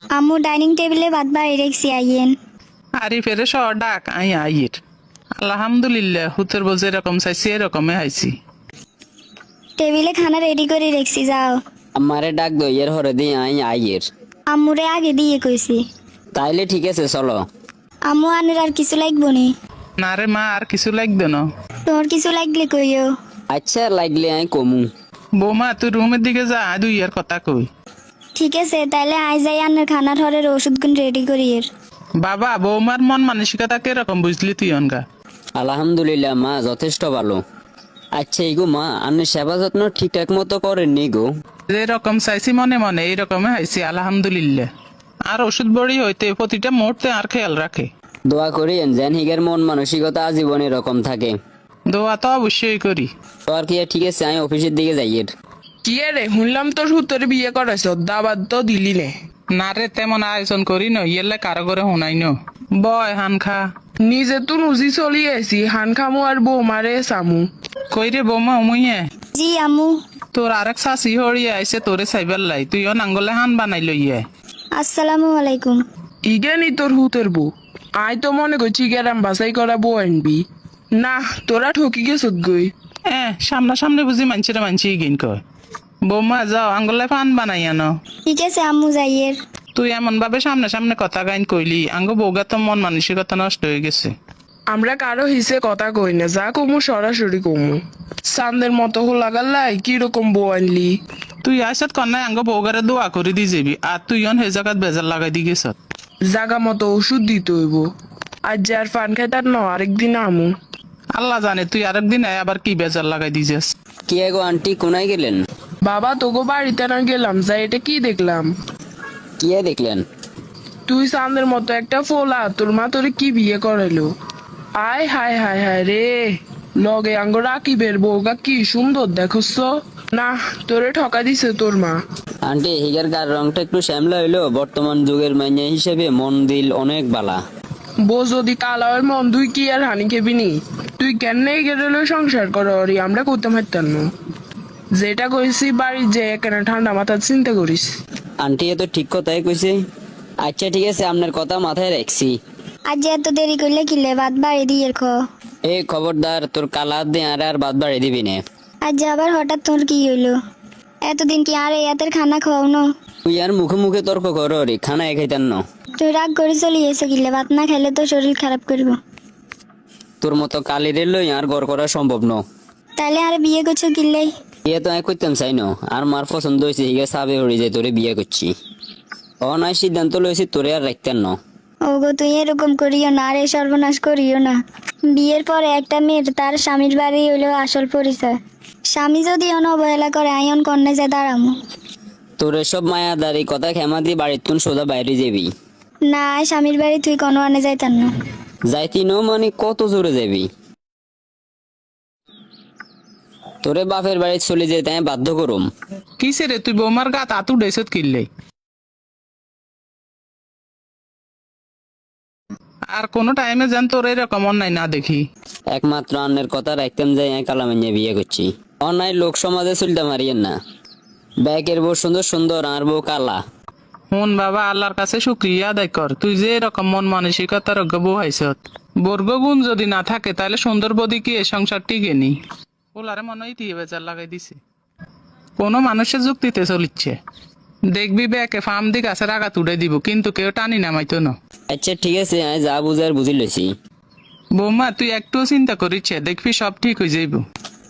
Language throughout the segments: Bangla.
আম্মু ডাইনিং টেবিলে ভাত বাড়ি রেখছি আইয়েন। আরি ফেরে স ডাক আই আইয়ের। আলহামদুলিল্লাহ হুতের বোঝে এরকম চাইছি এরকমে আইছি। টেবিলে খানা রেডি করে রেখছি, যাও। আমারে ডাক দইয়ের হরে দিয়ে আইয়ের। আম্মুরে আগে দিয়ে কইছি। তাইলে ঠিক আছে চলো। আম্মু আনের আর কিছু লাগবো নি? না রে মা, আর কিছু লাগবে না। তোমার কিছু লাগলে কইও। আচ্ছা লাগলে কমু। বৌমা তুই রুমের দিকে যা, দুই ইয়ার কথা কই। ঠিক আছে, তাইলে আই যাই আনের খানার হরের ওষুধগুন রেডি করিয়ের। বাবা বৌমার মন মানসিকতা কিরকম বুঝলি তুই অনগা? আলহামদুলিল্লাহ মা যথেষ্ট ভালো। আচ্ছা এই গো মা, আপনি সেবা যত্ন ঠিকঠাক মতো করেননি গো? যেরকম চাইছি মনে মনে এইরকমে আইছি আলহামদুলিল্লাহ। আর ওষুধ বড়ি হইতে প্রতিটা মুহূর্তে আর খেয়াল রাখে। দোয়া করিয়েন যেন হিগের মন মানসিকতা আজীবন এরকম থাকে। দোয়া তো অবশ্যই করি। তো আর কি ঠিক আছে, আমি অফিসের দিকে যাইয়ের। কি রে শুনলাম তোর হুতরে বিয়ে করাইছ, দাবাত তো দিলি নে। না রে তেমন আয়োজন করি ন, ইয়েলে কারো করে শুনাই ন। বয় হান খা। নিজে তো নুজি চলি আইছি, হান খামু আর বৌমারে চামু। কই রে বৌমা উমুইয়ে? জি আম্মু। তোর আরেক শাশি হরিয়ে আইছে তোরে সাইবার লাই, তুইও নাঙ্গলে হান বানাই লইয়ে। আসসালামু আলাইকুম। ইগে নি তোর হুতের বউ। আই তো মনে করছি গেরাম বাছাই করা বউ আনবি। না, তোরা ঠকি গেছত গই। সামনাসামনি বুঝি মানছিরে মানছি গিন কয়। বৌমা যাও আঙ্গলে ফান বানাই আনো। ঠিক আছে আম্মু যাইয়ের। তুই এমন ভাবে সামনে সামনে কথা গাইন কইলি, আঙ্গ বউগা তো মন মানসিকতা নষ্ট হয়ে গেছে। আমরা কারো হিসে কথা কই না, যা কমু সরাসরি কমু। চান্দের মতো হোলা গাল্লাই কিরকম বউ আনলি। তুই আইসত কন্যায় আঙ্গ বউগারে দোয়া করে দি যাবি, আর তুই অন হে জায়গাত বেজার লাগাই দি গেছত। জাগা মতো ওষুধ দিতে হইব। আজ যার পান খাইতার ন আরেকদিন আমু। আল্লাহ জানে তুই আরেকদিন আবার কি বেজার লাগাই দিছিস। কি গো আন্টি কোনায় গেলেন? বাবা তোকে বাড়িতে না গেলাম, যাই এটা কি দেখলাম। কি দেখলেন? তুই চাঁদের মতো একটা ফোলা, তোর মা তোরে কি বিয়ে করাইলো। আয় হায় হায় হায় রে, লগে আঙ্গ রাকিবের বউগা কি সুন্দর দেখছ না। তোরে ঠকা দিছে তোর মা। আন্টি হিগের গার রংটা একটু শ্যামলা হইলো, বর্তমান যুগের মাইয়া হিসেবে মন দিল অনেক বালা। বউ যদি কালার মন তুই কি আর হানি খেবি নি? তুই কেন গেলে সংসার করি, আমরা করতে পারতাম না। যেটা কইছি বাড়ি যে এখানে ঠান্ডা মাথা চিন্তা করিস। আন্টি এ তো ঠিক কথাই কইছে। আচ্ছা ঠিক আছে, আপনার কথা মাথায় রাখছি। আজ এত দেরি করলে কিলে ভাত বাড়ি দিয়ে খ। এই খবরদার, তোর কালার দিয়ে আর বাদ বাড়ি দিবি না। আজ আবার হঠাৎ তোর কি হইলো? এতদিন কি আর এই হাতের খানা খাওয়াও না? তুই আর মুখে মুখে তর্ক কর রে, খানা খাইতাম না। তুই রাগ করে চলে এসে কিলে ভাত না খাইলে তো শরীর খারাপ করবো। তোর মতো কালিরে লই আর গড় করা সম্ভব ন। তাহলে আর বিয়ে করছো কিল্লাই? বিয়ে তো আমি করতাম চাই না, আর মার পছন্দ হয়েছে হিগে সাবে হয়ে যায় তোরে বিয়ে করছি। নাই সিদ্ধান্ত লইছি তোরে আর রাখতেন না। ওগো তুই এরকম করিও না, আর এই সর্বনাশ করিও না। বিয়ের পরে একটা মেয়ের তার স্বামীর বাড়ি হইলো আসল পরিচয়। স্বামী যদি অবহেলা করে আইন কন্যা যায় দাঁড়ামো। তোর এসব মায়াদারি কথা খেমা দিয়ে বাড়ির তুন সোজা বাইরে যাবি। না, স্বামীর বাড়ি তুই কোনো আনে যাইতান না। যাইতি নো মানে কত জোরে যাবি? তোরে বাপের বাড়ি চলে যেতে আমি বাধ্য করুম। কিসে রে তুই বৌমার গাত আতু ডেসত কিনলে? আর কোনো টাইমে যেন তোর এরকম অন্যায় না দেখি। একমাত্র আন্নের কথা রাখতাম যাই আমি কালামাইয়া বিয়ে করছি। অন্যায় লোক সমাজে চলতে মারিয়েন না। ব্যাগের বউ সুন্দর সুন্দর আর বউ কালা। হুন বাবা, আল্লাহর কাছে শুক্রিয়া আদায় কর, তুই যে এরকম মন মানসিকতার বউ হাইছত। বর্গগুণ যদি না থাকে তাহলে সুন্দর বদি কি এ সংসার টিকে নি। ওলারে মনে হয় দিয়ে বেচার লাগাই দিছে। কোনো মানুষের যুক্তিতে চলিচ্ছে। দেখবি ব্যাকে ফার্ম দিক আছে রাগা তুড়ে দিব, কিন্তু কেউ টানি নামাইতো না। আচ্ছা ঠিক আছে, আমি যা বুঝার বুঝি লইছি। বৌমা তুই একটুও চিন্তা করিচ্ছে, দেখবি সব ঠিক হয়ে যাইব।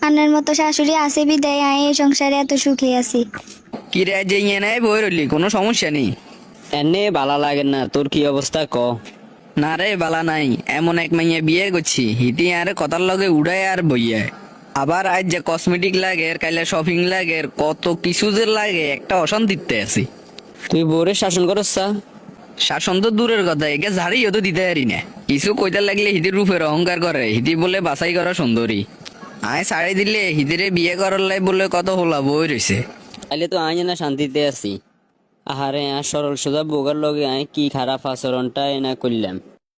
আন্নার মতো শাশুড়ি আছে বিদায় আয় এই সংসারে এত সুখে আছি। কি রে যে ইয়ে নাই বই রইলি, কোনো সমস্যা নেই? এনে বালা লাগে না, তোর কি অবস্থা ক? না রে বালা নাই, এমন এক মাইয়া বিয়ে করছি হিটি আর কথার লগে উড়ায় আর বইয়া। আবার আজ যে কসমেটিক লাগে, কাইলে শপিং লাগে, কত কিছু যে লাগে, একটা অশান্তিতে আছি। তুই বউরে শাসন করছ? শাসন তো দূরের কথা, একে ঝাড়িও তো দিতে পারি না। কিছু কইতে লাগলে হিটির রূপের অহংকার করে, হিটি বলে বাছাই করা সুন্দরী। আয় শাড়ি দিলে হিতিরে বিয়ে করার লাই বলে কত হোলা বই রয়েছে। তাইলে তো আই না শান্তিতে আছি। আহারে আর সরল সোজা বোগার লগে আই কি খারাপ আচরণটা এনা করলাম।